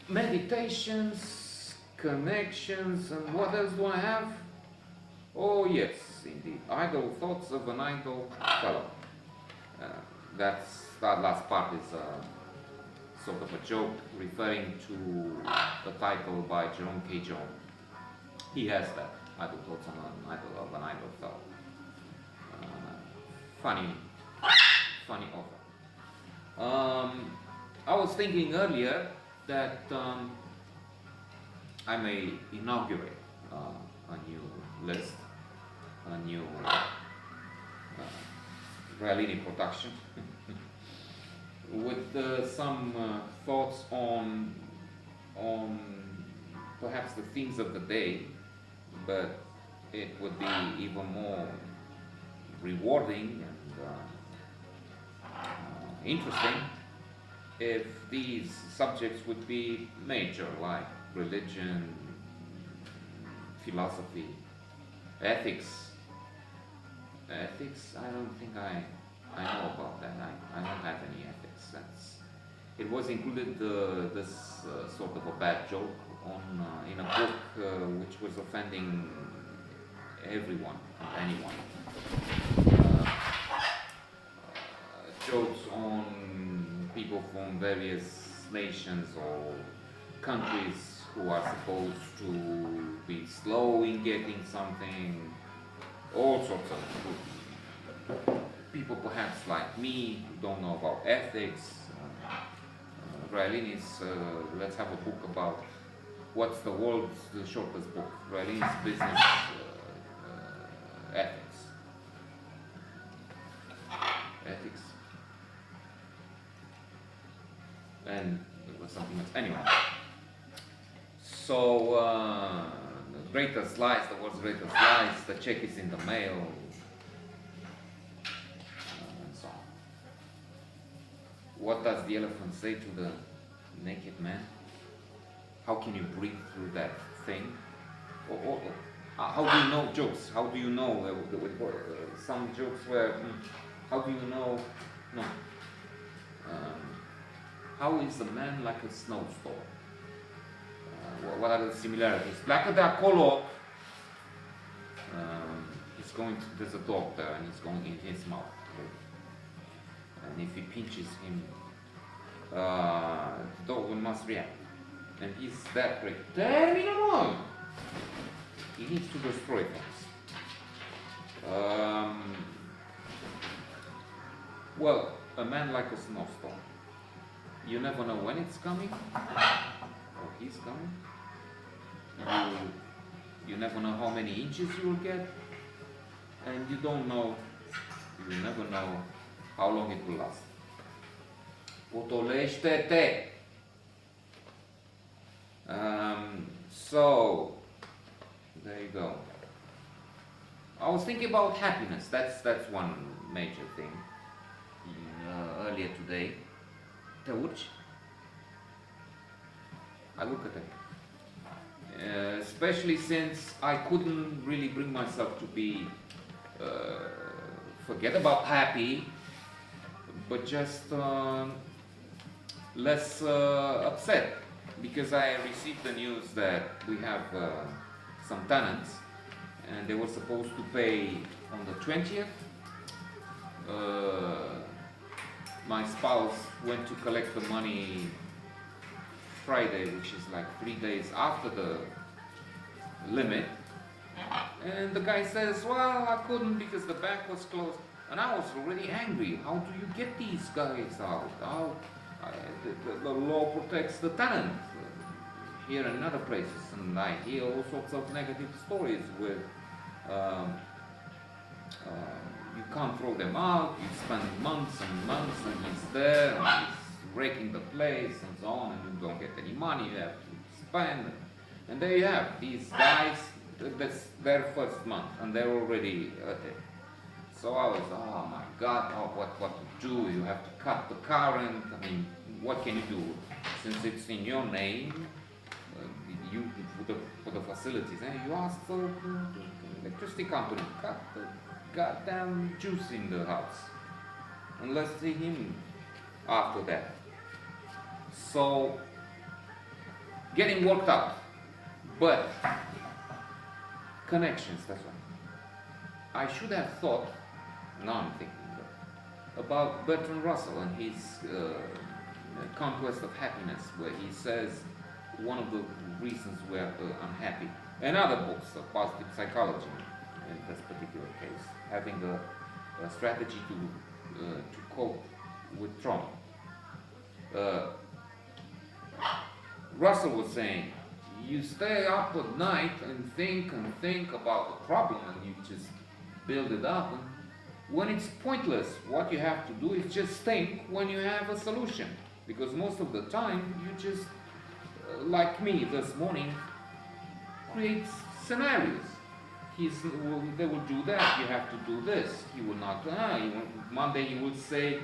meditations, connections, and what else do I have? Oh yes, indeed. Idle thoughts of an idle fellow. Uh, that last part is sort of a joke referring to the title by Jerome K. Jones. He has that. Idle thoughts of an idle fellow. Funny, funny author. I was thinking earlier that I may inaugurate a new list, a new Realini production with some thoughts on perhaps the themes of the day, but it would be even more rewarding and interesting if these subjects would be major, like religion, philosophy, ethics. Ethics, I don't think I know about that. I don't have any ethics. It was included this sort of a bad joke in a book which was offending everyone and anyone. Jokes on people from various nations or countries who are supposed to be slow in getting something, all sorts of people perhaps like me who don't know about ethics. Realini's, let's have a book about what's the world's shortest book, Realini's business ethics. Ethics. And it was something else. Anyway. So, the greatest lies, the world's greatest lies, the check is in the mail, and so on. What does the elephant say to the naked man? How can you breathe through that thing? How do you know jokes? How do you know some jokes where? How do you know? No. How is a man like a snowstorm? What are the similarities? Pleacă de acolo. There's a dog there, and he's going in his mouth. And if he pinches him, the dog must react. And he's that great. Terminal! He needs to destroy things. Well, a man like a snowstorm. You never know when it's coming, or he's coming. You never know how many inches you will get, and you never know how long it will last. Potolește-te! So, there you go. I was thinking about happiness. That's one major thing. Earlier today. Te urci? I look at it. Especially since I couldn't really bring myself to be forget about happy, but just less upset, because I received the news that we have some tenants and they were supposed to pay on the 20th. My spouse went to collect the money Friday, which is like 3 days after the limit, and the guy says, well, I couldn't because the bank was closed. And I was already angry. How do you get these guys out? The law protects the tenant here and other places, and I hear all sorts of negative stories with you can't throw them out, you spend months and months and he's there and he's raking the place and so on, and you don't get any money, you have to spend. And there you have these guys, that's their first month and they're already at it. So I was, oh my God, what to do? You have to cut the current. I mean, what can you do? Since it's in your name, you for the facilities, you ask the electricity company, cut the goddamn juice in the house, and let's see him after that. So getting worked out. But connections, that's why. I should have thought, now I'm thinking, about Bertrand Russell and his Conquest of Happiness, where he says one of the reasons we're unhappy, and other books of positive psychology in this particular case, having a strategy to cope with trauma. Russell was saying, you stay up at night and think about the problem, and you just build it up. And when it's pointless, what you have to do is just think when you have a solution. Because most of the time, you just, like me this morning, create scenarios. They will do that, you have to do this. He will not, Monday he will say,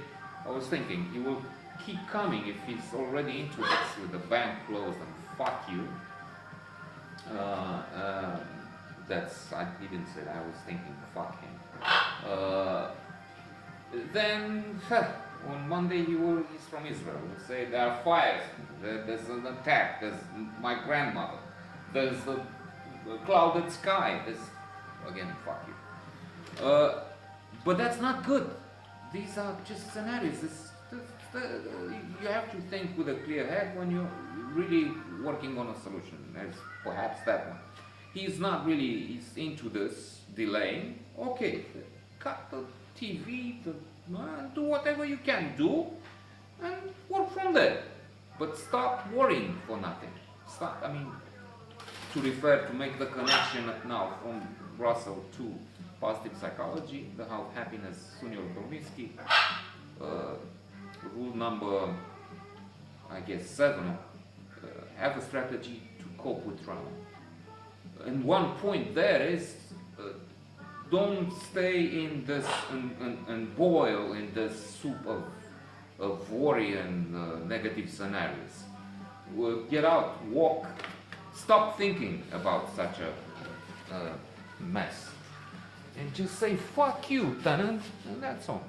I was thinking, he will keep coming if he's already into this with the bank closed and fuck you. He didn't say that, I was thinking fuck him. Then on Monday he's from Israel, he'll say there are fires, there's an attack, there's my grandmother, there's the clouded sky, there's, again, fuck you. But that's not good. These are just scenarios. You have to think with a clear head when you're really working on a solution, as perhaps that one. He's not really, he's into this delaying. Okay, cut the TV, do whatever you can do, and work from there. But stop worrying for nothing. To refer, to make the connection now from Russell to positive psychology, the How Happiness, Sunil Dormisky, rule number, 7, have a strategy to cope with trauma. And one point there is, don't stay in this and boil in this soup of worry and negative scenarios. Get out, walk, stop thinking about such a mess. And just say, fuck you, tenant, and that's all.